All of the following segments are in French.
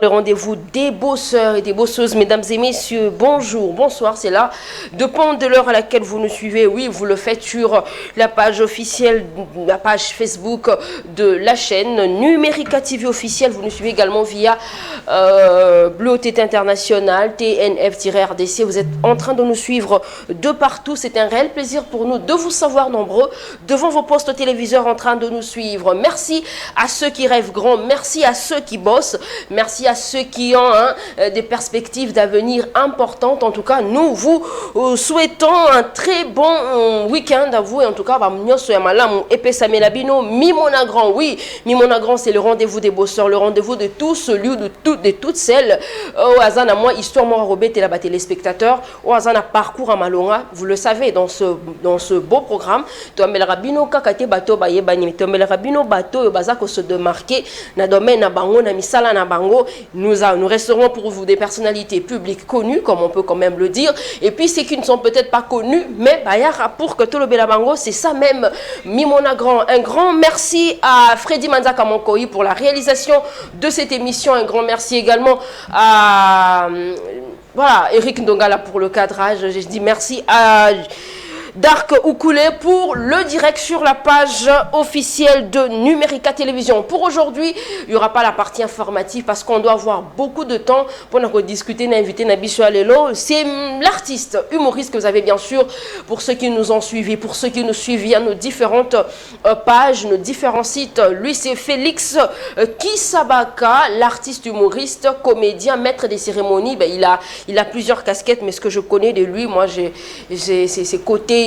Le rendez-vous des bosseurs et des bosseuses, mesdames et messieurs, bonjour, bonsoir, c'est là. Dépend de l'heure à laquelle vous nous suivez, oui, vous le faites sur la page officielle, la page Facebook de la chaîne Numérica TV officielle. Vous nous suivez également via Bleu OTT International, TNF-RDC. Vous êtes en train de nous suivre de partout. C'est un réel plaisir pour nous de vous savoir nombreux devant vos postes téléviseurs en train de nous suivre. Merci à ceux qui rêvent grand, merci à ceux qui bossent, merci à ceux qui ont des perspectives d'avenir importantes. En tout cas, nous vous souhaitons un très bon week-end à vous. Et en tout cas, Mimona Grand, oui, Mimona Grand, c'est le rendez-vous des bosseurs, le rendez-vous de tous celui de toutes celles. Au hasard, moi, histoire, moi, Robert, et la téléspectateurs, au hasard, parcours à Malonga, vous le savez, dans ce beau programme, Rabino Kakate Bato Bayebani, Rabino Bato, Bazako se démarquer, na domaine na bango, na misala na bango, nous resterons pour vous des personnalités publiques connues, comme on peut quand même le dire, et puis ceux qui ne sont peut-être pas connus, mais Bayara pour que tout le Belabango, c'est ça même, Mimona Grand. Un grand merci à Freddy Manzaka Monkoi pour la réalisation de cette émission, un grand merci également à voilà, Eric Ndongala pour le cadrage, je dis merci à Dark Oukoulé pour le direct sur la page officielle de Numérica Télévision. Pour aujourd'hui, il n'y aura pas la partie informative parce qu'on doit avoir beaucoup de temps pour nous discuter, inviter Nabiso Alelo. C'est l'artiste humoriste que vous avez bien sûr, pour ceux qui nous ont suivis, pour ceux qui nous suivent via nos différentes pages, nos différents sites. Lui, c'est Félix Kisabaka, l'artiste humoriste, comédien, maître des cérémonies. Ben, il a plusieurs casquettes, mais ce que je connais de lui, moi, j'ai ses côtés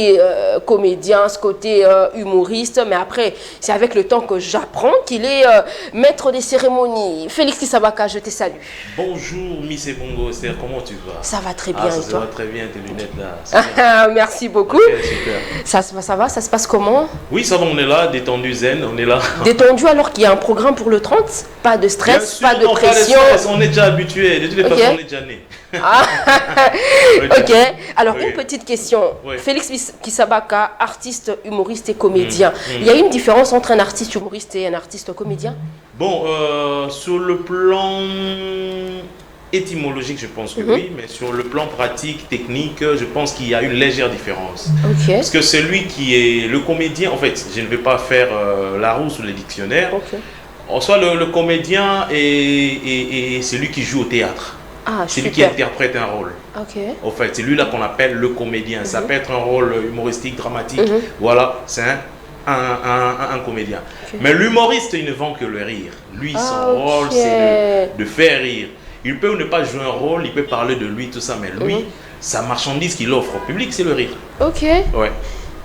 comédien, ce côté humoriste, mais après, c'est avec le temps que j'apprends qu'il est maître des cérémonies. Félix Kisabaka, je te salue. Bonjour, Miss Ebongo, comment tu vas? Ça va très bien, et toi? Ça va très bien, tes lunettes là. Merci beaucoup. Okay, super. Ça va, ça se passe comment? Oui, ça va, on est là, détendu, zen, on est là. Détendu alors qu'il y a un programme pour le 30? Pas de stress, sûr, pas de pression? Pas de stress, on est déjà habitué, de toutes les façons, on est déjà né. Ok, alors une petite question. Oui. Félix Kisabaka, artiste, humoriste et comédien. Il y a une différence entre un artiste humoriste et un artiste comédien? Bon, sur le plan étymologique, je pense que oui, mais sur le plan pratique, technique, je pense qu'il y a une légère différence. Okay. Parce que celui qui est le comédien, en fait, je ne vais pas faire Larousse ou le dictionnaire. Okay. En soi, le comédien est celui qui joue au théâtre. Ah, c'est lui qui interprète un rôle. Okay. En fait, c'est lui là qu'on appelle le comédien. Ça peut être un rôle humoristique, dramatique. Voilà, c'est un comédien. Okay. Mais l'humoriste, il ne vend que le rire. Lui, son rôle, c'est de faire rire. Il peut ne pas jouer un rôle, il peut parler de lui, tout ça, mais lui, sa marchandise qu'il offre au public, c'est le rire. Ok. Ouais.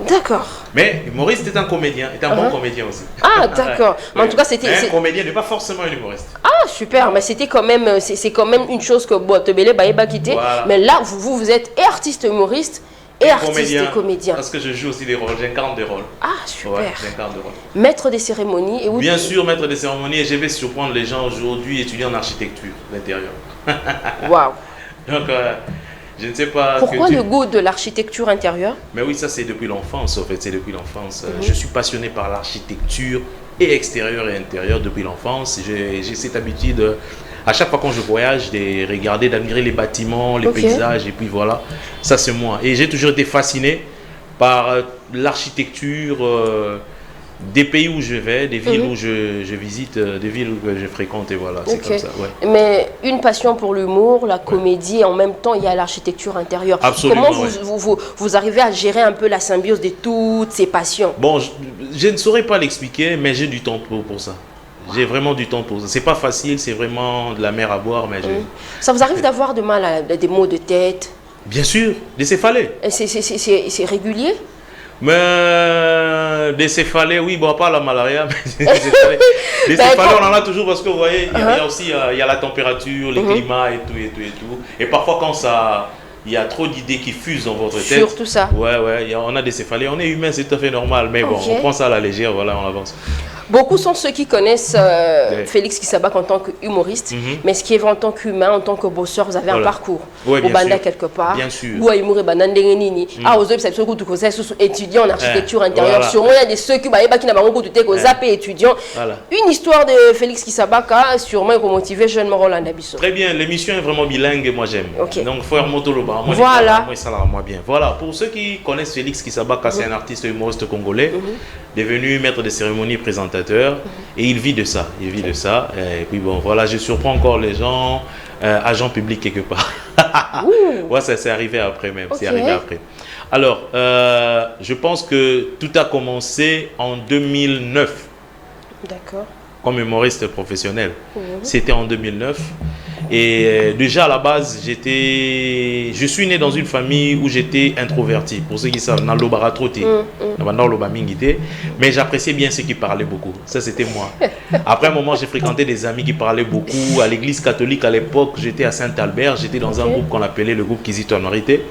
D'accord. Mais l'humoriste est un comédien, est un bon comédien aussi. Ah, d'accord. Mais en tout cas, c'était... Un comédien n'est pas forcément un humoriste. Ah, super. Mais c'était quand même... C'est quand même une chose que Tebele Baïba quitté. Voilà. Mais là, vous êtes et artiste humoriste et artiste et comédien. Parce que je joue aussi des rôles, j'incarne des rôles. Ah, super. Ouais, j'incarne des rôles. Maître des cérémonies. Et où bien sûr, maître des cérémonies. Et je vais surprendre les gens aujourd'hui, étudiants en architecture d'intérieur. Waouh. Donc... je ne sais pas. Pourquoi le goût de l'architecture intérieure? Mais oui, ça c'est depuis l'enfance en fait, c'est depuis l'enfance. Je suis passionné par l'architecture et extérieure et intérieure depuis l'enfance. J'ai cette habitude, à chaque fois quand je voyage, de regarder, d'admirer les bâtiments, les paysages et puis voilà, ça c'est moi. Et j'ai toujours été fasciné par l'architecture des pays où je vais, des villes où je visite, des villes où je fréquente et voilà, c'est comme ça. Ouais. Mais une passion pour l'humour, la comédie, et en même temps il y a l'architecture intérieure. Absolument. Comment vous arrivez à gérer un peu la symbiose de toutes ces passions? Bon, je ne saurais pas l'expliquer, mais j'ai du temps pour ça. J'ai vraiment du temps pour ça. C'est pas facile, c'est vraiment de la mer à boire, mais Ça vous arrive d'avoir de mal à des maux de tête? Bien sûr, des céphalées. C'est régulier? Mais des céphalées, oui, bon, pas la malaria, mais des céphalées. Les céphalées, on en a toujours parce que vous voyez, il y a aussi il y a la température, le climat et tout. Et parfois, quand il y a trop d'idées qui fusent dans votre tête. Surtout ça. Ouais, on a des céphalées. On est humain, c'est tout à fait normal. Mais bon, on prend ça à la légère, voilà, on avance. Beaucoup sont ceux qui connaissent Félix Kisabak en tant qu'humoriste, mais ce qui est vrai en tant qu'humain, en tant que bosseur, vous avez un parcours. Oui, au Banda quelque part. Bien sûr. Ou à Humour et Banda Ndengenini. Ah, aux autres, c'est étudiant en architecture intérieure. Sûrement, il y a des ceux qui n'ont pas étudiant. Une histoire de Félix Kisabaka, sûrement, pour motiver jeune Roland Dabisso. Très bien, l'émission est vraiment bilingue et moi j'aime. Donc, faut Motoloba. Voilà. Moi bien. Voilà, pour ceux qui connaissent Félix Kisabaka, c'est un artiste humoriste congolais, devenu maître de cérémonie, présentateur, et il vit de ça. Et puis bon, voilà, je surprends encore les gens, agent public quelque part. Ouais, ça c'est arrivé après même. C'est arrivé après. Alors, je pense que tout a commencé en 2009. D'accord. Comme humoriste professionnel. C'était en 2009. Et déjà à la base, je suis né dans une famille où j'étais introverti. Pour ceux qui savent, mais j'appréciais bien ceux qui parlaient beaucoup. Ça, c'était moi. Après un moment, j'ai fréquenté des amis qui parlaient beaucoup. À l'église catholique, à l'époque, j'étais à Saint-Albert. J'étais dans un groupe qu'on appelait le groupe Kizito Anorité.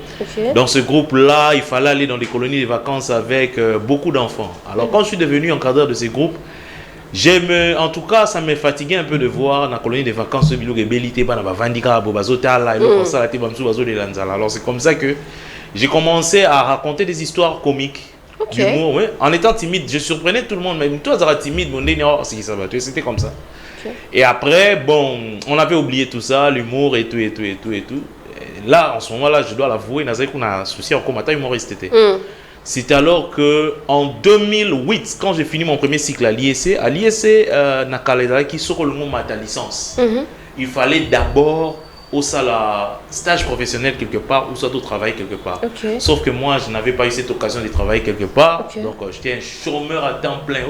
Dans ce groupe-là, il fallait aller dans des colonies de vacances avec beaucoup d'enfants. Alors, quand je suis devenu encadreur de ces groupes, en tout cas, ça me fatiguait un peu de voir dans la colonie de vacances alors c'est comme ça que j'ai commencé à raconter des histoires comiques, d'humour, en étant timide. Je surprenais tout le monde, même toi, tu es timide, c'était comme ça. Et après, bon, on avait oublié tout ça, l'humour et tout. Et là, en ce moment-là, je dois l'avouer, on a un souci en combattant humoriste. C'est alors que en 2008, quand j'ai fini mon premier cycle à l'IEC, qui sort le moment de licence. Il fallait d'abord au stage professionnel quelque part ou soit au travail quelque part. Sauf que moi, je n'avais pas eu cette occasion de travailler quelque part. Donc, j'étais un chômeur à temps plein.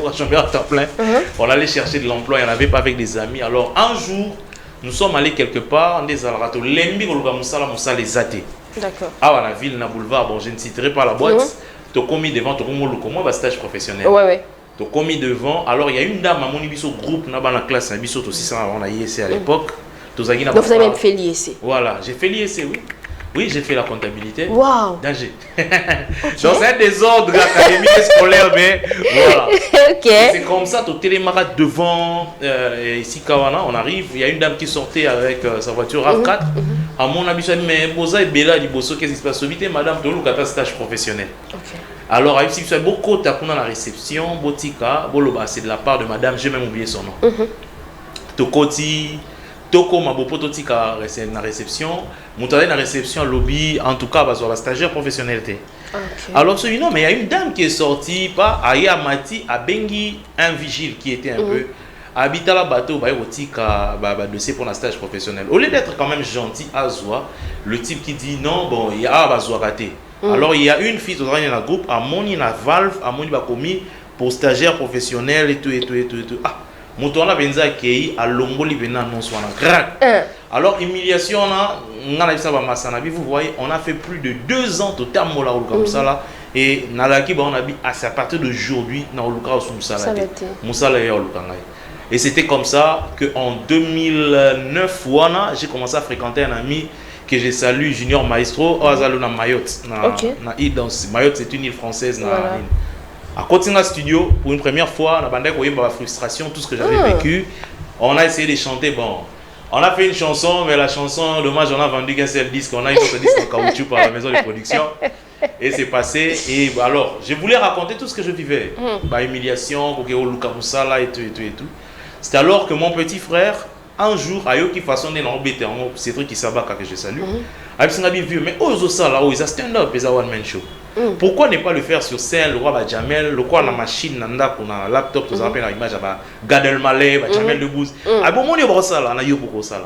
On allait chercher de l'emploi, il n'y en avait pas avec des amis. Alors, un jour, nous sommes allés quelque part, D'accord. Ah, la ville, na boulevard, bon, je ne citerai pas la boîte. Tu as commis devant, tu as commis un stage professionnel. Tu as commis devant. Alors, il y a une dame à mon groupe, dans la classe, on a IEC à l'époque. Donc, vous avez même fait l'IEC. Voilà, j'ai fait l'IEC, oui. Oui, j'ai fait la comptabilité. Waouh! Danger. Donc, c'est un désordre académique scolaire, mais voilà. C'est comme ça, tu télémarades devant, ici, Kawana, on arrive. Il y a une dame qui sortait avec sa voiture RAV4. À mon avis, je dis, mais Boza et Bella, qu'est-ce qui se passe? Vite, madame, tu as un stage professionnel. Alors, si tu as beaucoup de temps dans la réception, Botika, c'est de la part de madame, j'ai même oublié son nom. Tokoti. Toko Mabopoto tika na réception, moutale na réception lobby en tout cas sur la stagiaire professionnelle. Alors non mais il y a une dame qui est sortie pas Aya Mati à Bengi un vigile qui était un peu habité la bateau ba tika dossier pour un stage professionnel. Au lieu d'être quand même gentil à Zoa, le type qui dit non bon il y a Zoa raté. Alors il y a une fille dans le groupe à Moni na Valve à Moni ba commis pour stagiaire professionnel et tout. Ah Moutona benza kei a longoli bena non swana crack. Alors humiliation vous voyez, on a fait plus de 2 ans total mola comme ça là et nalaki on a dit à partir d'aujourd'hui na oluka musala musala ya olukanga. Et c'était comme ça que en 2009 j'ai commencé à fréquenter un ami que je salue, Junior Maestro, à Mayotte. Mayotte c'est une île française. À Kotinga Studio, pour une première fois, on a eu ma frustration, tout ce que j'avais vécu. On a essayé de chanter. Bon, on a fait une chanson, mais la chanson, dommage, on a vendu qu'un seul disque. On a eu un autre disque en caoutchouc par la maison de production. Et c'est passé. Et alors, je voulais raconter tout ce que je vivais. Humiliation, Luka Moussala et tout. C'est alors que mon petit frère, un jour, a eu qui façon d'embêter. C'est truc qui s'abat que je salue. Mais oh, ça là, ils ont stand-up, ils ont one-man show. Pourquoi ne pas le faire sur scène, le roi Jamel, le roi la machine, nanda pour un laptop, tu as une image à Gad Elmaleh, Jamel Debbouze. Ah bon, on est ça là, on a eu beaucoup ça là.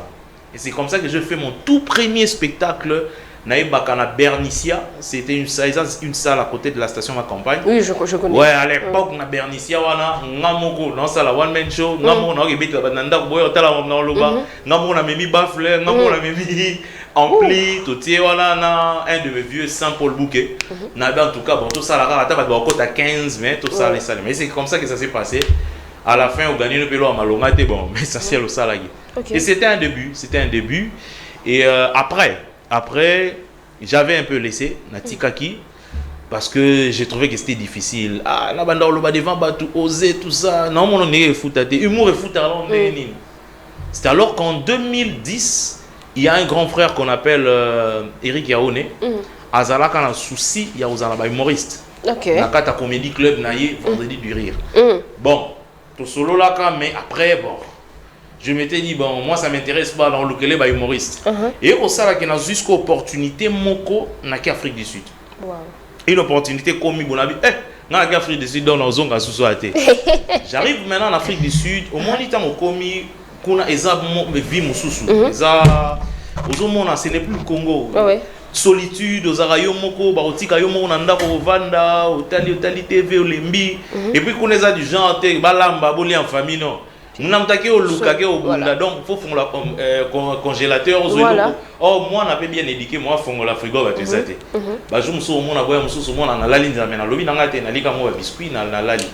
Et c'est comme ça que je fais mon tout premier spectacle. Naïbakana Bernicia, c'était une salle à côté de la station Ma Campagne. Oui, je connais. Ouais, à l'époque, na Bernicia, Namoko, dans ça la one man show, Namoko, na Gebet la Bananda, Boyo, Tala, Namoloba, Namoko, na Mimi Bafle, Namoko, na Mimi Ampli, Totier, voilà, na un de mes vieux Saint-Paul Bouquet. Nabe en tout cas, bon, tout ça, la table à 15 mais tout ça, les salles. Mais c'est comme ça que ça s'est passé. À la fin, on gagne le pélo à Malonga, bon, mais essentiel au salarié. Et c'était un début. Et après, j'avais un peu laissé, Natikaki. Parce que j'ai trouvé que c'était difficile. Ah, la bande le bas devant, tout oser, tout ça. Non, mon est foot à humour et foot à c'est alors qu'en 2010, il y a un grand frère qu'on appelle Eric Yaone. Azala quand a un souci, il y a un humoriste. Ok. Nakata Comedy Club naïe vendredi du rire. Bon, tout solo là quand mais après bon, je m'étais dit bon, moi ça m'intéresse pas dans le kelé humoriste. Et au ça là qui a jusqu'à opportunité moko na Afrique du Sud. Wow. Une opportunité comme Bonabi. Dans l'Afrique du Sud, dans la zone à Sous-Souaté. J'arrive maintenant en Afrique du Sud, au moins, il y a commis qu'on a vie Moussoussou. Ce n'est plus le Congo. Solitude, aux Arayo Moko, Barotika Yomo, Nanda, Vanda, Otali TV, Olembi. Et puis qu'on a du genre, Balamba, Boli en famille, non. Nous n'avons pas au Luka, au Bunda, donc il faut faire le congélateur. Oh, moi, on a bien éduqué, moi, je fais la frigo, tu sais. Je me suis dit, je suis la ligne de la lobby, je biscuit, la ligne.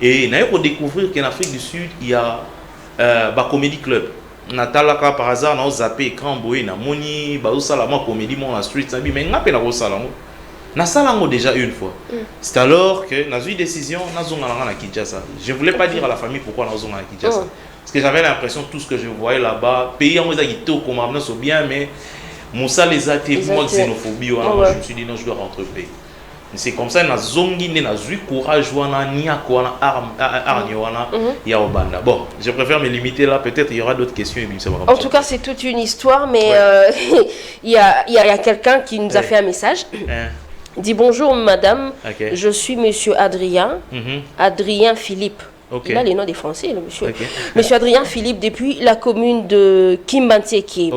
Et nous avons découvert qu'en Afrique du Sud, il y a un comédie club. Natalaka par hasard, nous avons zappé écran, boy, na moni, la comédie, mon la street, mais nous avons na salango déjà une fois. C'est alors que dans une décision, nous avons à Kinshasa. Je ne voulais pas dire à la famille pourquoi nous avons à Kinshasa. Parce que j'avais l'impression que tout ce que je voyais là-bas, pays en été au commandement, c'est bien, mais Moussa les a été moi xénophobie. Je me suis dit non, je dois rentrer au pays. C'est comme ça, na zongi na zui courage wana niako wana arni wana ya obanda. Bon, je préfère me limiter là, peut-être il y aura d'autres questions. En tout cas, c'est toute une histoire, mais il y a quelqu'un qui nous a fait un message. Dit bonjour madame, je suis monsieur Adrien, Adrien Philippe. Il a les noms des Français, le monsieur. Monsieur Adrien Philippe, depuis la commune de Kimbantieki.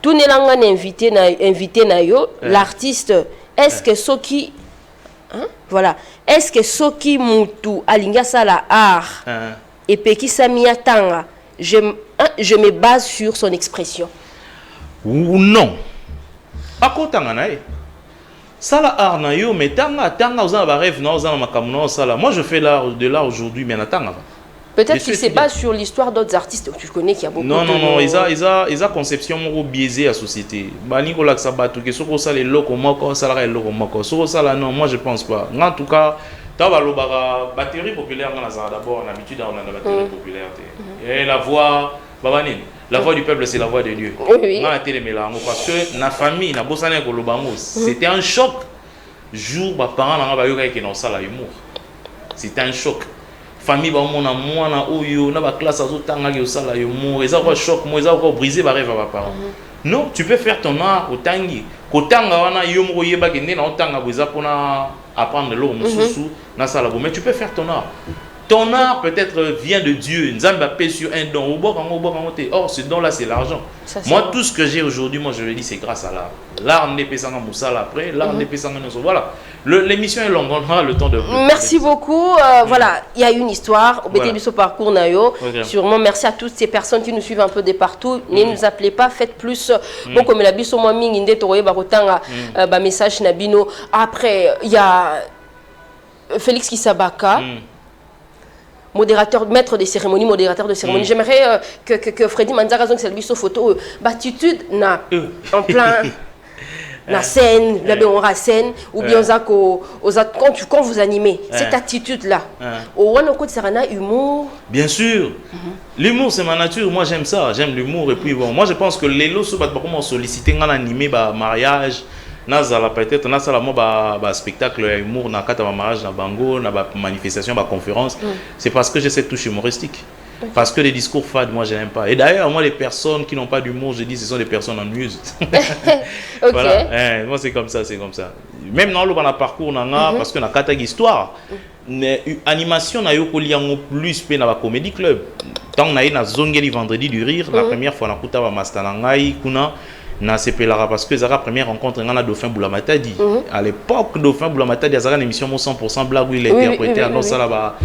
Tout n'est pas invité na yo, l'artiste, est-ce que Soki, voilà, est-ce que Soki Moutou Alinga Sala art et Peki Samia Tanga, je me base sur son expression. Ou non. À quoi Tanga nae? Sala art na yo, mais tanga aux rêve na aux makamno sala. Moi je fais l'art de l'art aujourd'hui, mais na tanga. Peut-être qu'il se base sur l'histoire d'autres artistes que tu connais qui a beaucoup. Non, ils ont conception biaisée à la société. Bani ko laksa batu ke soko sala loko moko sala loko moko. Soko sala non, moi je pense pas. En tout cas, ta ba lobara batterie populaire na za d'abord en habitude on a la batterie populaire. Et la voix babanine. La voix du peuple, c'est la voix de Dieu. Parce que la famille, c'était un choc. Jour, mes parents n'ont dans ça l'humour. C'était un choc. Famille, na classe humour. Ils ont choc, ils ont brisé mes rêves à mes parents. Non, tu peux faire ton art au tangi. Mais tu peux faire ton art. Ton art peut-être vient de Dieu. Nzamba paie sur un don. Or, ce don-là, c'est l'argent. Moi, tout ce que j'ai aujourd'hui, moi, je le dis, c'est grâce à l'art. L'art n'est pas sans moussal après. L'art n'est pas sans nous. Voilà. L'émission est longue. On aura le temps de. Merci beaucoup. Voilà, il y a une histoire. Au BT Bisso Parcours Nayo. Sûrement, merci à toutes ces personnes qui nous suivent un peu de partout. Ne nous appelez pas. Faites plus. Bon, comme la Bisso Moaming, Inde Toroye Barotanga, message Nabino. Après, il y a Félix Kisabaka. Modérateur, maître des cérémonies, modérateur de cérémonie. J'aimerais que Freddy Manzara zone cette photo battitude na en plein la scène, la béora scène ou bien quand vous animez cette attitude là. Au one côté sarana humour. Bien sûr. L'humour c'est ma nature, moi j'aime ça, j'aime l'humour et puis bon, moi je pense que les lots sont pas comment solliciter un animé mariage. Nazala peut-être nazala moi spectacle humour na kata mariage na bango na manifestation na conférence c'est parce que j'ai cette touche humoristique parce que les discours fades moi je n'aime pas et d'ailleurs moi les personnes qui n'ont pas d'humour je dis ce sont des personnes ennuyeuses. Voilà moi c'est comme ça même dans le parcours nanga parce que na kata histoire animation na yokoli yango plus pe na ba comédie club tant na na zongeli vendredi du rire la première fois na kuta ba master ngai kuna na CPLARA parce que c'est la première rencontre on a Dauphin Boulamatadi. À l'époque Dauphin Boulamatadi a une émission 100% blague où il interprétait à ça là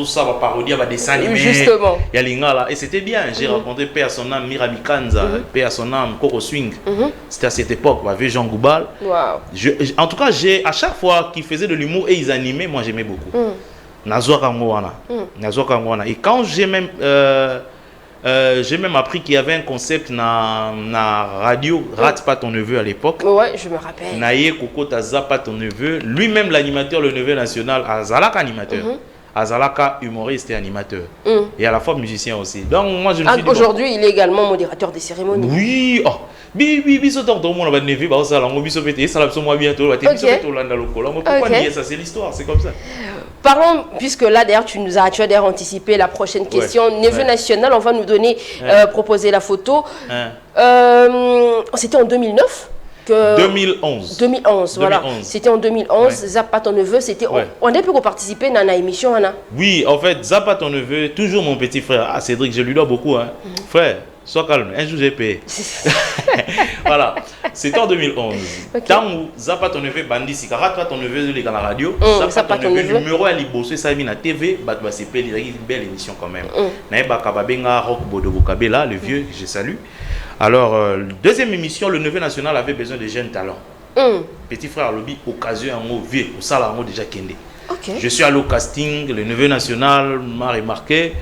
ça va parodier va dessin animé. Justement. Il y a l'ingala et c'était bien. J'ai rencontré père à son âme Mirabi Kanza, père à son âme Coco Swing. C'était à cette époque avec Jean Goubal. En tout cas, à chaque fois qu'ils faisaient de l'humour et ils animaient, moi j'aimais beaucoup. Nazwa Kangwana. Et quand j'ai même J'ai même appris qu'il y avait un concept na radio, Rate pas ton neveu à l'époque. Ouais, je me rappelle. Naye Koko Taza pas ton neveu. Lui-même, l'animateur, le neveu national, Azalaka animateur. Azalaka humoriste et animateur. Et à la fois musicien aussi. Donc moi je me suis dit... Aujourd'hui, il est également modérateur des cérémonies. Oui, oh. Pourquoi nier ça? C'est l'histoire, c'est comme ça. Parlons, puisque là d'ailleurs tu as d'ailleurs anticipé la prochaine question. Neveu national, on va nous donner, proposer la photo. C'était en 2009 que 2011, voilà. C'était en 2011, Zappa ton neveu, c'était... On a pu participer dans l'émission, Anna. Oui, en fait, Zappa ton neveu, toujours mon petit frère. Ah, Cédric, je lui dois beaucoup, hein. Frère, sois calme, un jour j'ai payé. Voilà, c'était en 2011. Tant où Zappa ton neveu, Bandi Sikara, toi ton neveu, il est dans la radio. Zappa ton neveu, numéro à l'Ibosso, ça a mis à TV, bah c'est une belle émission quand même. Naïba Kababenga, Rock Bodo Bokabela, le vieux, que je salue. Alors, deuxième émission, le neveu national avait besoin de jeunes talents. Petit frère Lobby, occasion en haut, vieux, au salon déjà Kende. Je suis allé au casting, le neveu national m'a remarqué.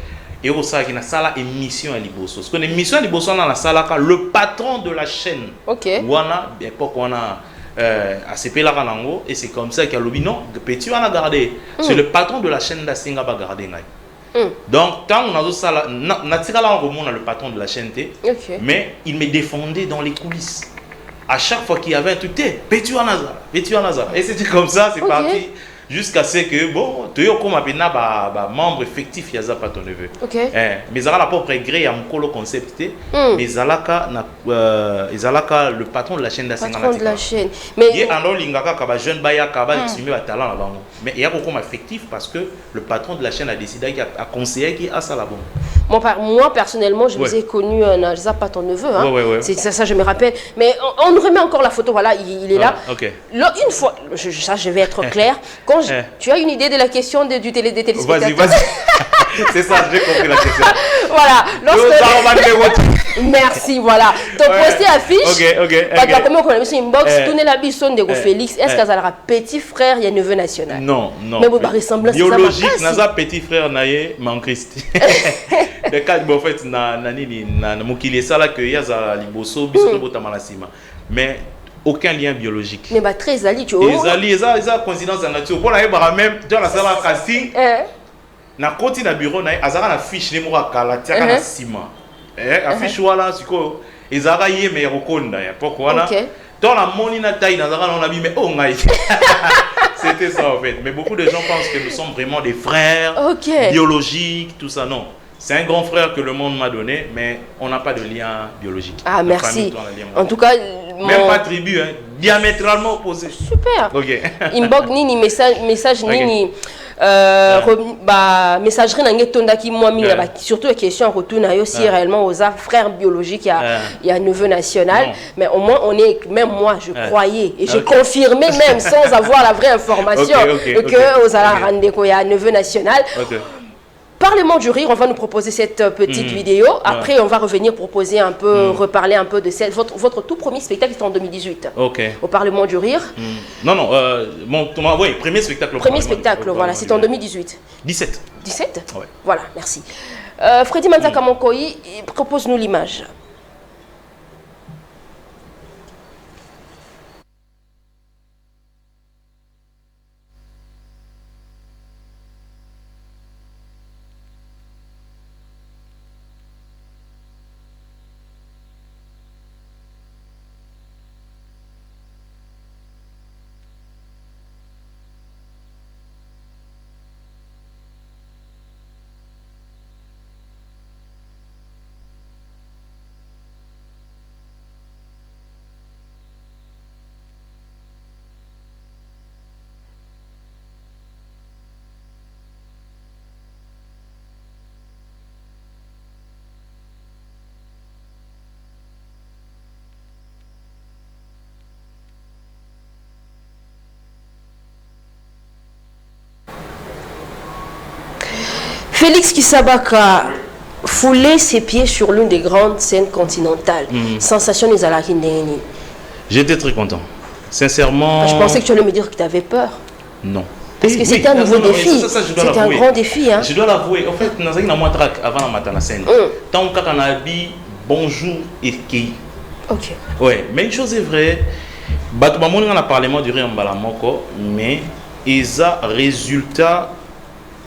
Et au salon, il y a une salle émission à Liboso. Parce que l'émission à Liboso, on a la salle, le patron de la chaîne. Wana, à l'époque, on a ACP Laranango, et c'est comme ça qu'il y a Lobby. Non, petit, on a gardé. C'est le patron de la chaîne d'Asinga va garder. Donc, quand on a ça, on a le patron de la chaîne, mais il me défendait dans les coulisses. À chaque fois qu'il y avait un truc, Pétu Anazar. Et c'était comme ça, c'est parti. Jusqu'à ce que, bon, tu es comme un membre effectif, il y a Zappa ton neveu. Mais ça a propre gré, il y a un colo concept. Mais Zalaka, le patron de la chaîne d'Asinga. Patron de la chaîne. Mais il y a un jeune Baya qui a exprimé un talent là-bas. Mais il y a beaucoup effectif parce que le patron de la chaîne a décidé, a conseillé qu'il a ça là-bas. Moi, personnellement, je vous ai connu un Zappa ton neveu. C'est ça, je me rappelle. Mais on remet encore la photo, voilà, il est là. Là, une fois, je vais être clair. Quand tu as une idée de la question des téléspectateurs? Vas-y. C'est ça, j'ai compris la question. Voilà. Merci, voilà. Ton posté affiche. Comment on a inbox, tourner la bison de Félix. Est-ce qu'elle a un petit frère, il y a neveu national? Non. Mais vous ressemblez biologique, n'a petit frère naïe, mais en Christ. Le cas, en fait, il est ça là que il y a Liboso, biso de Botamalacima. Mais aucun lien biologique. Mais très ali, tu vois. Les ali, ils ont coïncidence en nature. Pour la même, dans la salle de casting, na côté na bureau, na azara na fiche les mots à kala, tiaka na ciment. Affiche wala, c'est quoi? Ils ont yé mais reconda. Pourquoi là? Dans la moni na taille, na azara on a mis mais oh ngai. C'était ça en fait. Mais beaucoup de gens pensent que nous sommes vraiment des frères biologiques, tout ça. Non. C'est un grand frère que le monde m'a donné, mais on n'a pas de lien biologique. Ah, merci. En tout cas, même pas tribu, hein, diamétralement opposé. Super. Inbox nini message nini messagerie nange tondaki moi surtout la question en retour na yo si réellement aux frères biologiques il y a neveu national, mais au moins on est, même moi je croyais et je confirmais même sans avoir la vraie information que aux Alarandeko il y a neveu national. Parlement du rire, on va nous proposer cette petite vidéo. Après, on va revenir proposer un peu, reparler un peu de votre tout premier spectacle, c'était en 2018. Au Parlement du rire. Non, oui, premier spectacle. Premier spectacle, voilà, c'était en 2018. 17. 17 Voilà, merci. Freddy Manzaka Monkoyi, propose-nous l'image. Félix Kisabaka foulait ses pieds sur l'une des grandes scènes continentales. Sensation des J'étais très content. Sincèrement... Je pensais que tu allais me dire que tu avais peur. Non. Parce que c'était un nouveau défi. C'était un grand défi. Hein. Je dois l'avouer. En fait, nous avons moins track avant la matin la scène. Tant qu'on a dit bonjour et qui. Ok. Ouais, mais une chose est vraie. Batoumamoun on a parlé du rire en balamoko, mais ils a résultat.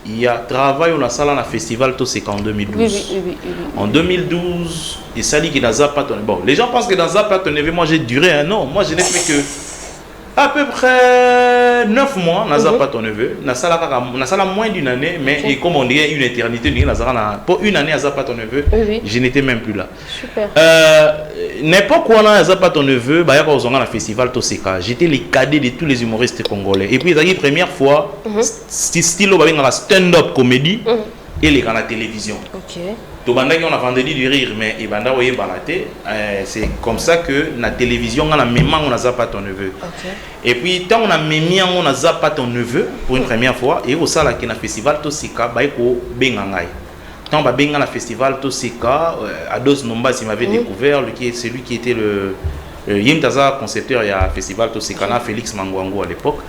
Il y a travail au salle dans le festival tout c'est en 2012. Oui. En 2012, il s'agit que dans Zapa ton bon, les gens pensent que dans Zapa ton moi j'ai duré un an. Moi je n'ai fait que à peu près 9 mois dans Zapa ton neveu. Dans salle moins d'une année, mais et comme on dirait une éternité, pour une année à Zapa ton neveu, je n'étais même plus là. Super. N'importe quoi dans Zapa ton neveu, bah il y a dans le festival tout c'est cas. J'étais les cadets de tous les humoristes congolais. Et puis la première fois, style au stand-up comédie et les dans la télévision. Ok. Tout le monde a vendredi du rire, mais c'est comme ça que la télévision, on a même on a Zapa ton neveu. Et puis, tant on a même on a Zapa ton neveu pour une première fois, et au sein de la festival Tosika, bah, il bengangai. Tant on a benga la festival Tosika, Ados Nomba, il m'avait découvert, celui qui était le Yimtaza concepteur il y a festival Tosika, Félix Mangwango à l'époque.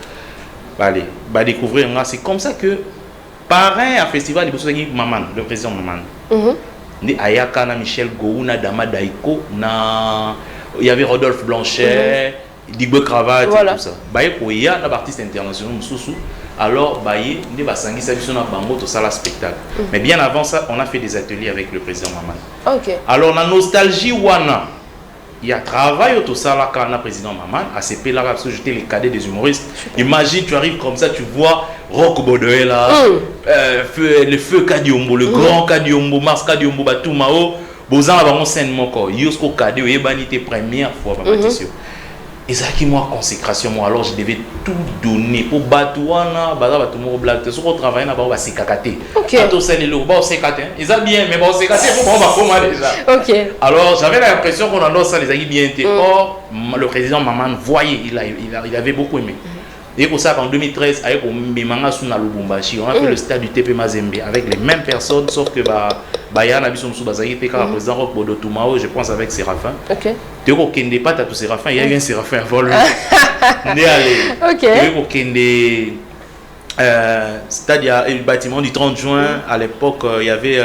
Bah, découvrir, c'est comme ça que parrain à festival de Maman, le président Maman. Ayaka, Michel Gouna, Dama Daiko, il y avait Rodolphe Blanchet, Digbe Cravate, voilà. Et tout ça. Il y a un artiste international, alors il y a un spectacle. Mais bien avant ça, on a fait des ateliers avec le président Maman. Alors la nostalgie, il y a travail autour de ça là quand le président Maman a CP là parce que j'étais les cadets des humoristes. Imagine tu arrives comme ça, tu vois Rock Baudouin là, le feu Kadiombo, le grand Kadiombo, Mars Kadiombo, Batumao, Bozan avant scène moko, Yosko Kadi, Ebanité première fois Bamatissio. Et ça qui moi consécration moi alors je devais tout donner pour Batouana, Batumo Black, ce qu'on travaille là-bas va s'écacater. Attends c'est le ba s'écater. Ils a bien mais bon s'écater pour on va comment déjà. Alors j'avais l'impression qu'on a ça les a bien été. Or le président Maman voyait il avait beaucoup aimé. Et pour ça qu'en 2013 avec Mbemanga Suna Lubumbashi, on a fait le stade du TP Mazembe avec les mêmes personnes sauf que Bayana Bisson Soubazaki était quand le président Roch Bodo Toumao, je pense avec Séraphin. Tu vois qu'il n'est pas tout Séraphin, il y a eu un Séraphin avant lui. Tu vois qu'il stade il y a le bâtiment du 30 juin à l'époque il y avait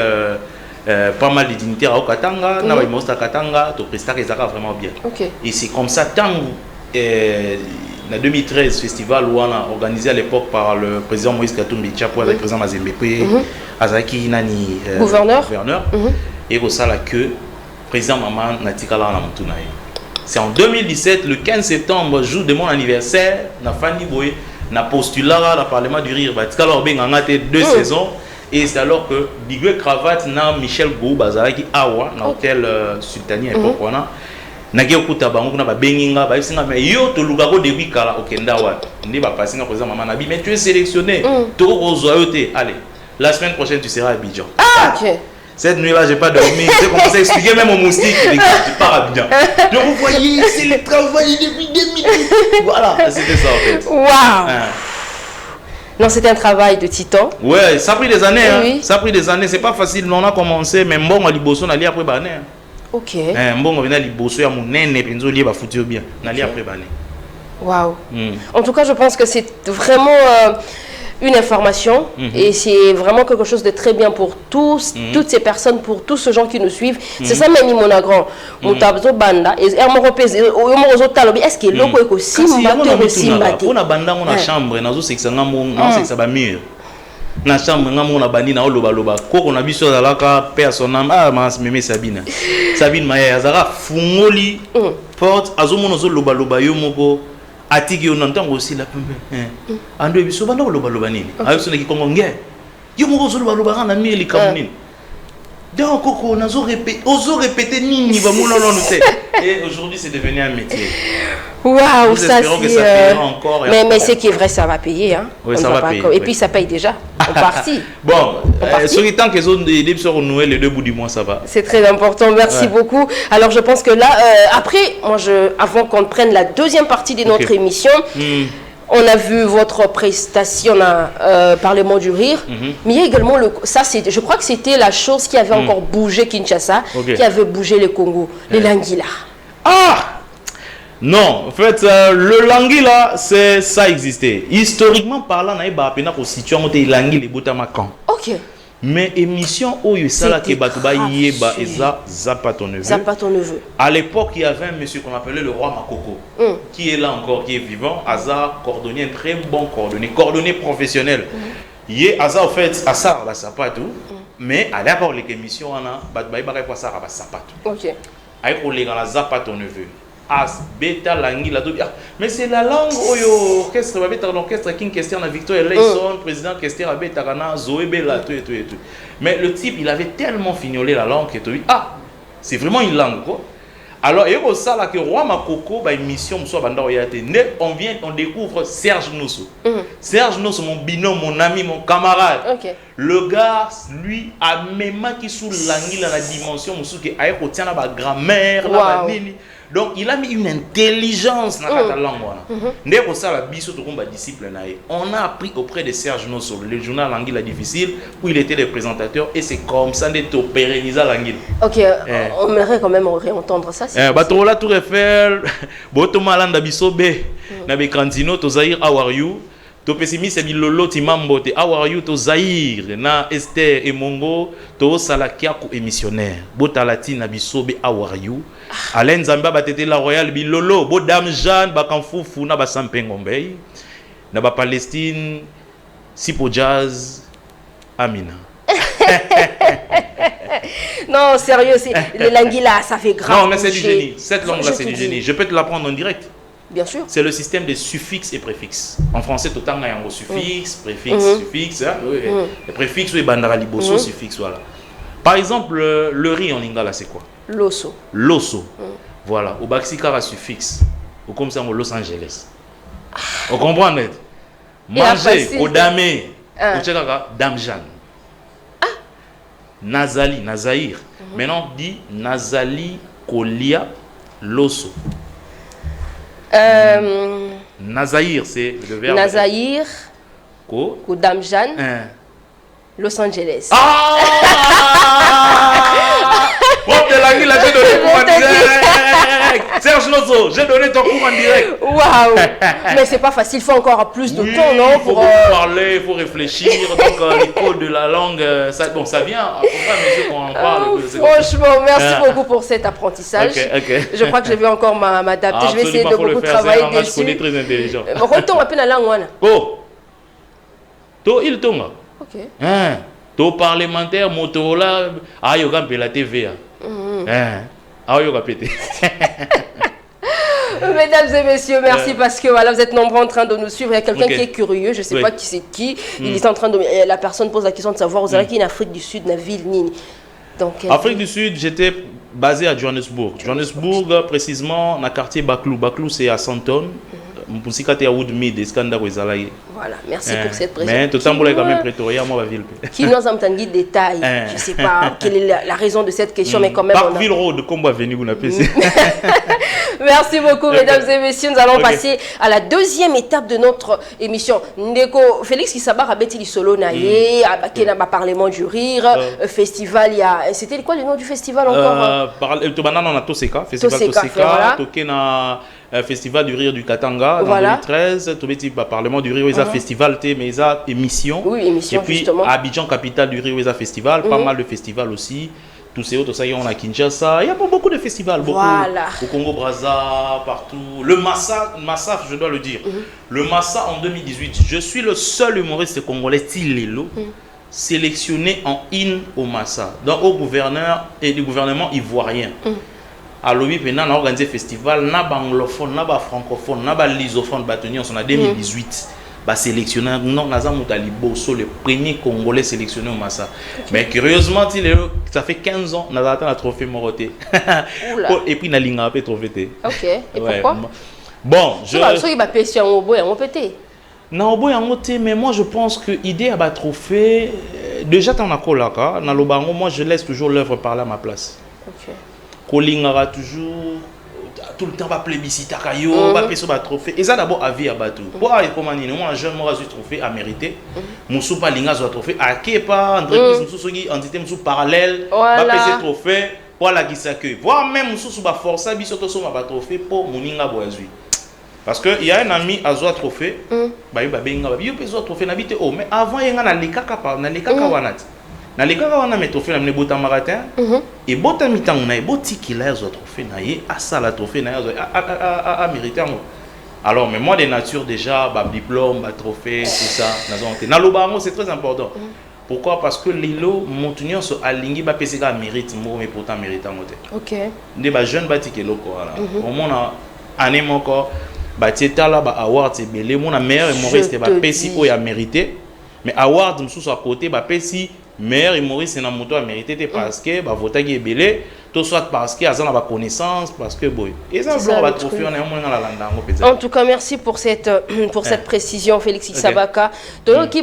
pas mal de dignitaires au Katanga, na Mosta Katanga, to presta que ça vraiment bien. Et c'est comme ça tant en 2013, festival où on a organisé à l'époque par le président Moïse Katumbi Tchapo avec le président Mazembe, Azaki Nani, gouverneur. Et au ça que le président Maman Natikala Namtunaï. C'est en 2017, le 15 septembre, jour de mon anniversaire, na Fanny Boy, na postulat dans le Parlement du Rire, Batikala Orbe a été 2 saisons. Et c'est alors que Digwe Cravate, na Michel Gou, Bazaraki Awa, na hôtel Sultani à l'époque, naki okuta bango kuna ba benginga ba isinga mais yo to lugako depuis kala okenda wa ndi ba passer na président Maman Nabi mais tu es sélectionné to ozo yote allez la semaine prochaine tu seras à Abidjan. Cette nuit là j'ai pas dormi, j'ai commencé à expliquer même au moustique les gars tu pars à Abidjan. Donc vous voyez c'est le travail depuis 2000. Voilà, c'était ça en fait. Waouh. Non, c'était un travail de titan. Ouais, ça a pris des années ça a pris des années, c'est pas facile, on a commencé mais bon à Liboso on allait après bané. Ok. Bon, on vient à Liboso, à mon nez, puis nous va foutre bien. On allait après bané. Waouh. En tout cas, je pense que c'est vraiment une information et c'est vraiment quelque chose de très bien pour tous, toutes ces personnes, pour tous ces gens qui nous suivent. C'est ça même mon grand. On t'a besoin banda et on repèse est-ce que logo est aussi mbaté on a banda on a chambre nazo c'est que ça ngam c'est que ça va mieux. Na chambre ngam on a bandi na loba loba koko na biso zalaka personnam mas meme Sabine Maya azara fungoli porte azomono zo loba loba yo moko atiki yo nantango aussi la pembe ando biso banda loba loba nini ayo sona ki kongo nge yo moko zo loba loba na mili kamunini donc koko nazo répéter nini ba mona non te et aujourd'hui c'est devenu un métier. Waouh, ça c'est encore. Mais ce qui est vrai, ça va payer hein. Oui, ça va payer. Et puis ça paye déjà en partie. Bon, sur les temps que les sont renoués les 2 bouts du mois, ça va. C'est très important. Merci beaucoup. Alors je pense que là après moi avant qu'on prenne la deuxième partie de notre émission, on a vu votre prestation à Parlement du Rire, mais il y a également ça je crois que c'était la chose qui avait encore bougé Kinshasa, qui avait bougé le Congo, les Languila. Non, en fait, le langui là, ça existait. Historiquement parlant, on a appris qu'on situe en langui les boutamakan. Ok. Mais émission où il y a qui batouba yeba et Zapa ton neveu. Zapa ton neveu. À l'époque, il y avait un monsieur qu'on appelait le roi Makoko, qui est là encore, qui est vivant. Aza cordonnier, un très bon cordonnier professionnel. Il est Aza en fait, Asa la sapatou. Mais à l'époque, les émissions, on a batouba yeba quoi ça, sapatou. Ok. Avec les gars, Zapa ton neveu. As beta langi la do mais c'est la langue oyo orchestre va beta l'orchestre qui question na Victor Eleison président question a beta kana Zoé Bella tout et tout. Mais le type il avait tellement fignolé la langue que tu c'est vraiment une langue quoi. Alors et au ça là que roi Makoko ba émission soit banda oyate on découvre Serge Nosso. Serge Nosso mon binôme, mon ami, mon camarade. Okay. Le gars lui a même qui sous langi la dimension musu que aye ko tient la ba grammaire la ba nini. Donc il a mis une intelligence dans la langue. On a appris auprès de Serge Nosso, le journal Languille difficile, où il était le présentateur et c'est comme ça de pérenniser Languille. Ok, on aimerait quand même réentendre ça. Batrola Tour Eiffel, Botoma Landa Bisobe, Nabe Cantino, Tozaïr, how are you? To pessimiste c'est Bilolo Timambo, how are you? Tozaïr, na Esther et Mongo, to Salakia ko émissionnaire, Botalati Nabisobe, how are you? Alain Zamba batete la royale Bilolo, bo Dame Jeanne, Bakanfoufou, na Basampengombei, na ba Palestine, Sipo Jazz, Amina. Non, sérieux, le langue là, ça fait grave. Non, mais c'est du génie. Cette langue-là, c'est du génie. Je peux te l'apprendre en direct. Bien sûr. C'est le système des suffixes et préfixes. En français, tout le temps, il y a un suffixe, préfixe, suffixe. Hein? Les préfixes, oui, bandara liboso, suffixe, voilà. Par exemple, le riz en lingala, c'est quoi? L'osso. L'osso. Voilà. Au Baxikara suffixe. Ou comme ça, au Los Angeles. Vous comprenez? Manger, au damé. Au tchèkaka, Dame Jeanne. Nazali, Nazaïr. Maintenant, on dit Nazali, Kolia, Loso. Nazaïr, c'est le verbe. Nazaïr, Dame Jeanne, Los Angeles. Ah! Prof de langue, là, j'ai donné pour en direct. Serge Nosso, j'ai donné ton cours en direct. Waouh! Mais c'est pas facile, il faut encore plus de temps, non? Il faut parler, il faut réfléchir. Donc, l'école de la langue, ça vient à mesure qu'on en parle. Franchement, merci beaucoup pour cet apprentissage. Je crois que je vais encore m'adapter. Je vais essayer de beaucoup travailler dessus. Je connais très intelligent. Retourne un peu la langue. Oh! To il tonga. Ok. To parlementaire, Motorola, ayoga pe la TVA. Ayoga pété. Mesdames et messieurs, merci parce que voilà, vous êtes nombreux en train de nous suivre. Il y a quelqu'un qui est curieux, je ne sais pas qui c'est qui. Il est en train de. La personne pose la question de savoir, vous avez qui en Afrique du Sud, dans la ville Nini. Donc, Afrique du Sud, j'étais basé à Johannesburg. Johannesburg, précisément, dans le quartier Baklou. Baklou, c'est à Sandton. Voilà, merci pour cette présentation. Mais tout le temps, vous quand même Pretoria, moi, la ville. Qui nous a entendu des détails. Je ne sais pas quelle est la raison de cette question, mais quand même. Parkville Road, comme va venir, vous l'appelez. Merci beaucoup, mesdames et messieurs. Nous allons passer à la deuxième étape de notre émission. Ndeko Félix Kisaba a bêti solo naïe, à Bakena Parlement du Rire, festival. C'était quoi le nom du festival encore? On a Toseka, festival Toseka, Tokena. Festival du Rire du Katanga en 2013, tout petit Parlement du Rire, ils festival, mais ils ont émission. Oui, émission. Et puis justement. Abidjan, capitale du Rire, ils ont festival, pas mal de festivals aussi. Tous ces autres, ça y est, on a Kinshasa. Il y a beaucoup de festivals, beaucoup. Voilà. Au Congo Brazza, partout. Le Massa, je dois le dire. Le Massa en 2018, je suis le seul humoriste congolais, Tilelo, sélectionné en in au Massa, donc au gouverneur et du gouvernement ivoirien. À l'OBI, on a organisé un festival, na anglophone, na francophone, na lisophone, on a 2018. Sélectionné, non, le premier Congolais sélectionné au Massa. Mais curieusement, ça fait 15 ans, on a atteint le trophée Moroté. Et puis, on a l'ingapé trophée. Ok, et pourquoi? Bon, je. Non, mais moi je pense que l'idée à battre trophée, déjà, tu en as colaka, dans le bango, moi je laisse toujours l'œuvre parler à ma place. Ok. Kolingara toujours tout le temps va plébisciter kayo va payer trophée et ça d'abord à vie à bateau pour comment dire moi jeune moi eu trophée à mériter musu pas linga zo trophée à qui pas entreprise musu soki entité musu parallèle va payer trophée pour la qui s'accueille. Voire même sous ba force à biso to so ma trophée pour moninga boazui. Parce que il y a un ami à Zoa trophée, bah il va benga ba yo peso trophée na bité oh mais avant il y a na lekaka pa na lekaka wanati. Na lekaka wana me trophée na mne bota maratin et bota mitang na e botiki la Zoa trophée na ye a ça la trophée na a mérité. Alors mais moi de nature déjà ba diplôme, ba trophée, tout ça na lobango c'est très important. Pourquoi? Parce que Lilo, mon tunion sur Alingi, ba PCK mérite, mais pourtant mérite en moté. Ok. Des jeunes bâtis loko là. Au moins année encore, bah tieta là ba award c'est belé. Mon meilleur humoriste ba PCO a mérité, mais award nous sous à côté ba PC meilleur humoriste c'est na moto a mérité parce que ba vota qui est belé. Tout soit parce qu'il y a une connaissance, parce que boy. Et ça, va trouver en tout cas, merci pour cette précision, Félix Isabaka. Toi qui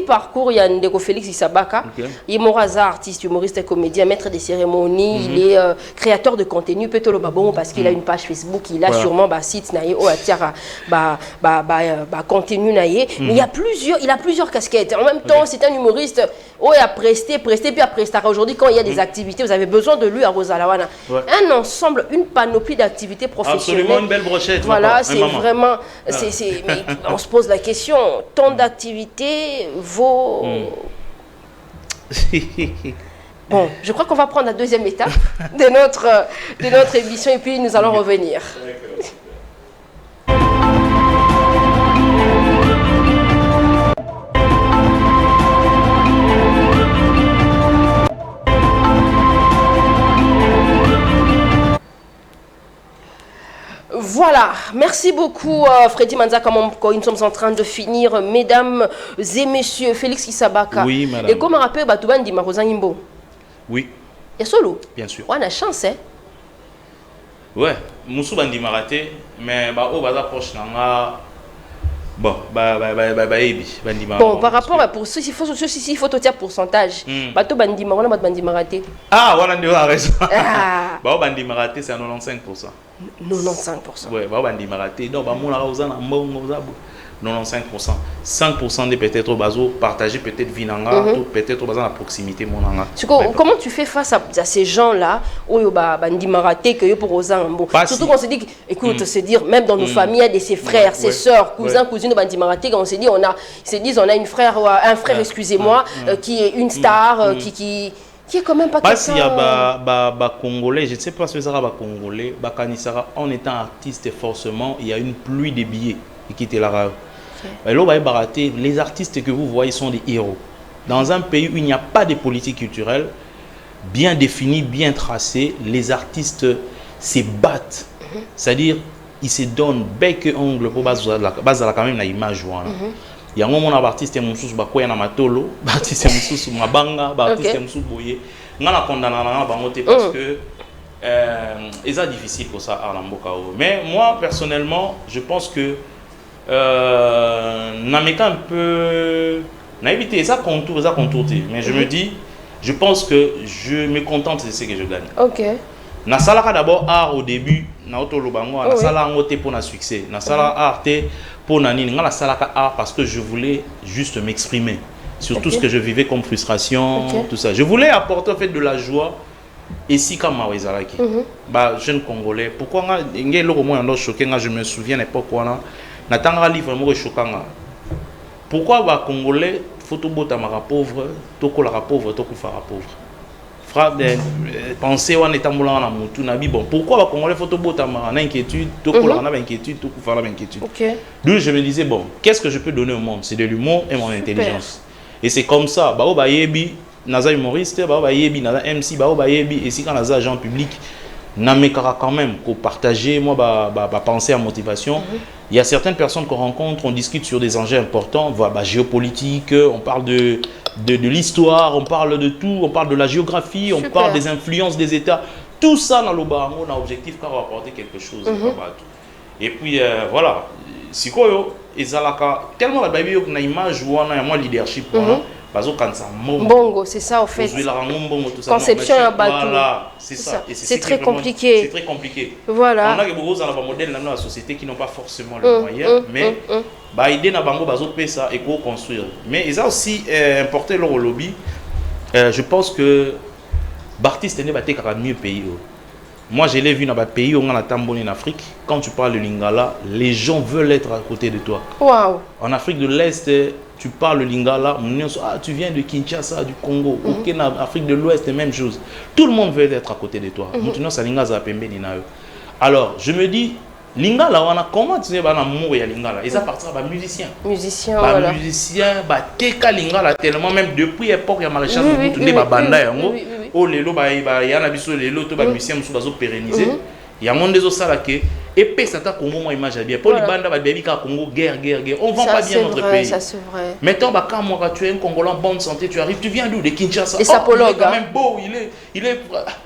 parcours, il y a un Félix Isabaka. Il est Moraza, artiste, humoriste, comédien, maître des cérémonies. Il est créateur de contenu. Peut-être le babon parce qu'il a une page Facebook. Il a sûrement un site contenu. Mais il a plusieurs casquettes. En même temps, c'est un humoriste. Il a presté, puis a presté. Aujourd'hui, quand il y a des activités, vous avez besoin de lui. Rosalawana. Un ensemble, une panoplie d'activités professionnelles. Absolument une belle brochette. Voilà, c'est vraiment... mais on se pose la question, tant d'activités vaut... Bon, je crois qu'on va prendre la deuxième étape de notre émission et puis nous allons revenir. Voilà, merci beaucoup Freddy Manza. Nous sommes en train de finir, mesdames et messieurs. Félix Isabaka. Oui, madame. Et comme on rappelle, Batouban dit Marozan Imbo. Oui. Il y a solo. Bien sûr. On a chance, hein. Ouais, Moussou Bandi Maraté, mais au bazar proche nanga. Bon, bon, par rapport à pour ceci, il faut te dire pourcentage. Bateau Bandi Marona, Bandi Maraté. Ah, voilà, tu as raison. Bandi Maraté, c'est à 95%. 95%. Ouais, Bandi Maraté. Donc, mon arrosant, 95%. 5% des peut-être au bateau, partager peut-être Vinanga, peut-être au bateau à proximité Monanga. Comment tu fais face à ces gens-là, où il y a Bandi Maraté, que pour Ozambo? Surtout qu'on se dit, écoute, se dire, même dans nos familles, il y a ses frères, ses sœurs, cousins, cousines de Bandi Maraté, on s'est dit, on a un frère, excusez-moi, qui est une star, qui est quand même pas quelqu'un... S'il y a Congolais, je ne sais pas si ça va Congolais, en étant artiste, forcément, il y a une pluie de billets qui était là. Les artistes que vous voyez sont des héros. Dans un pays où il n'y a pas de politique culturelle bien définie, bien tracée, les artistes se battent. C'est-à-dire, ils se donnent bec et ongle pour base quand même l'image. Il y a un moment où l'artiste est moussous bakoya na matolo, l'artiste est moussous mabanga, l'artiste est moussous boyé. On a condamné parce que c'est difficile pour ça à l'ambokao. Mais moi personnellement, je pense que n'amène un peu n'a évité ça contour mais je me dis, je pense que je me contente de ce que je gagne. OK. Na salaka d'abord art au début na otolo bango na sala ngote pour na succès na sala art pour na nini na salaka art parce que je voulais juste m'exprimer sur tout ce que je vivais comme frustration, tout ça. Je voulais apporter en fait de la joie et si comme Mawezalaki jeune congolais pourquoi ngé loko mo ndo choqué je me souviens l'époque wana na tanga livre mo choquant pourquoi ba congolais photo bota mara pauvre toko la pauvre toko fara pauvre penser on est ambulant na mutu na bi bon pourquoi ba congolais photo bota mara na inquiétude toko la na inquiétude toko fara inquiétude. Donc je me disais bon qu'est-ce que je peux donner au monde, c'est de l'humour et mon intelligence. Et c'est comme ça ba ba yebi naza humoriste ba yebi naza MC ba yebi et si quand naza agent public namekara quand même pour partager moi penser à motivation. Il y a certaines personnes qu'on rencontre, on discute sur des enjeux importants, voilà, géopolitique, on parle de l'histoire, on parle de tout, on parle de la géographie, on parle des influences des États. Tout ça dans le bar, on a objectif car apporter quelque chose. Et puis voilà, si quoi, tellement la baby a une image ou on a moins leadership. Bongo, c'est ça en fait. Conception à bateau. Voilà, c'est ça. C'est très compliqué. C'est très compliqué. Voilà. On a beaucoup de modèles dans la société qui n'ont pas forcément les moyens, mais aider na bango bazo ça et construire. Mais ils ont aussi importé leur lobby. Je pense que Baptiste n'est pas mieux pays. Moi, je l'ai vu dans les pays où on a tambonné en Afrique. Quand tu parles le lingala, les gens veulent être à côté de toi. Wow. En Afrique de l'Est, tu parles le lingala, tu viens de Kinshasa, du Congo. En Afrique de l'Ouest, même chose. Tout le monde veut être à côté de toi. Alors, je me dis, lingala, on a comment tu sais, l'amour et lingala. Ils appartiennent à musiciens. Musiciens, voilà. Musiciens, teka lingala tellement, même depuis l'époque, il y a maréchal oui, oh lelo il y a un abisso lelo to ba musicien musu bazo pérenniser il y a monde des osala que et puis ça ta Congo moi image bien pour les bandes ba baby ka Congo guerre on vend pas bien notre pays ça c'est vrai maintenant bah quand moi tu es un Congolais en bonne santé tu arrives tu viens d'où de Kinshasa et sapologue il est quand même beau il est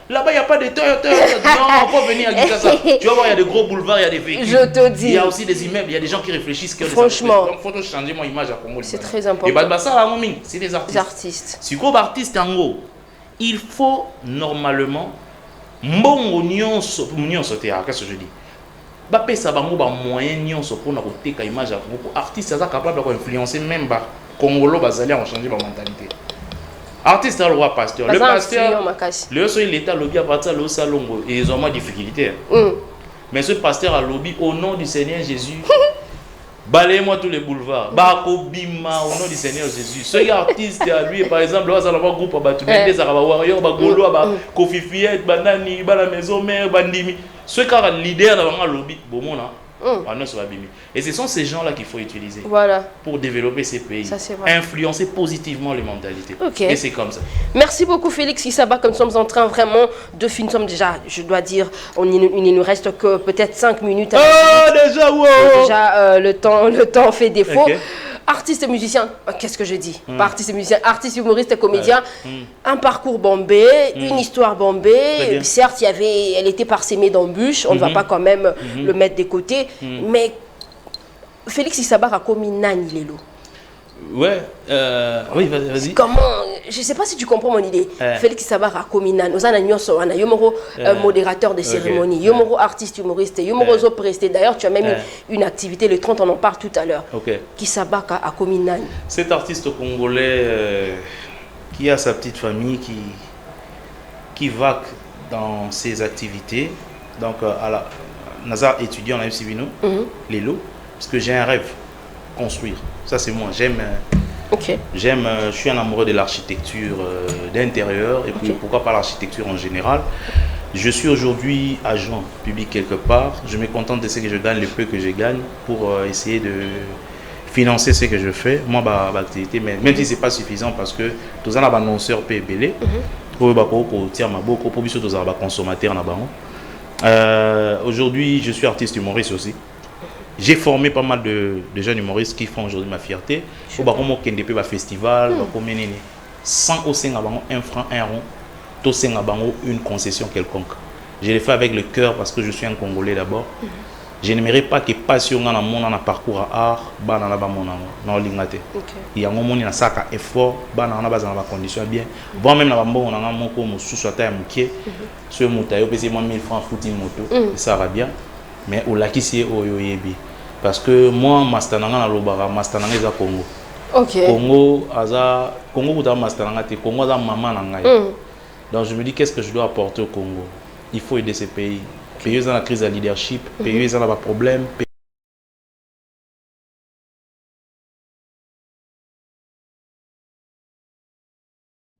là-bas il y a pas de non faut venir à Kinshasa tu vas voir il y a des gros boulevards il y a des véhicules je te dis il y a aussi des immeubles il y a des gens qui réfléchissent franchement donc faut changer mon image à Congo c'est très important et bah ça là mon c'est des artistes si quoi artiste en gros il faut normalement mbongo nyonso qu'est-ce que je dis ba pesa bango ba moyen nyonso pour na koteka image ya Congo artiste ça capable de influencer même ba congolo bazali à changer ba mentalité artiste le roi pasteur le pasteur le so l'état lobby à partir le salongo et ils ont moins difficulté mais ce pasteur a lobby au nom du Seigneur Jésus. Balayez-moi tous les boulevards. Bakobima au nom du Seigneur Jésus. Ce artiste à lui, par exemple, là, ça va groupe à des Warriors, Bagolo, Kofi Fiet, Banani, Bala Maison Mère, Bandimi. Ce qui est leader dans le lobby, et ce sont ces gens-là qu'il faut utiliser pour développer ces pays, influencer positivement les mentalités. Et c'est comme ça. Merci beaucoup Félix Kisaba, comme nous sommes en train vraiment de finir. Nous sommes déjà, je dois dire, il ne reste que peut-être 5 minutes. Déjà, wow. Déjà le temps fait défaut. Artiste musicien, qu'est-ce que je dis? Pas artiste musicien, artiste humoriste, comédien, un parcours bombé, une histoire bombée. Certes, elle était parsemée d'embûches, on ne va pas quand même le mettre de côté, mais Félix Kisaba a commis Nani Lelo. Ouais, oui, vas-y. Comment, je ne sais pas si tu comprends mon idée. Félix Kisaba a commis Nani. Nous avons Yomoro, modérateur de cérémonie, Yomoro artiste humoriste, Yomoro zo presté. D'ailleurs, tu as même une activité, le 30, on en parle tout à l'heure. Kisaba a commis Nani. Cet artiste congolais qui a sa petite famille, qui vague dans ses activités. Donc, à la Nazar étudiant à MCVino, Lelo, parce que j'ai un rêve, construire. Ça c'est moi, j'aime, je suis un amoureux de l'architecture d'intérieur et puis pourquoi pas l'architecture en général. Je suis aujourd'hui agent public quelque part, je me contente de ce que je gagne, le peu que je gagne pour essayer de financer ce que je fais, moi ma activité, mais même si c'est pas suffisant parce que tous en annonceurs paient belé, pour tirer ma beaucoup pour tous les consommateurs na bango. Aujourd'hui je suis artiste humoriste aussi. J'ai formé pas mal de jeunes humoristes qui font aujourd'hui ma fierté. Au Baromo Kendepe ba festival, sans au Sengabango 1 franc 1 rond, tout Sengabango une concession quelconque. Je l'ai fait avec le cœur parce que je suis un Congolais d'abord. Je n'aimerais pas que passion dans mon parcours à art, banana ba mon non lingate. Il y a un moment na saka effort, banana ba dans la condition bien. Bon même na bambo on a mon ko musu swata ya mukie. Ce mutayo pese moi 1000 francs footing moto, ça va bien. Mais au lakisi oyo yebi parce que moi mastananga na lobara mastananga eza Congo. Congo aza Congo buta mastananga te Congo aza maman na ngai. Donc je me dis qu'est-ce que je dois apporter au Congo? Il faut aider ces pays. Pays dans la crise de leadership, pays dans la problème.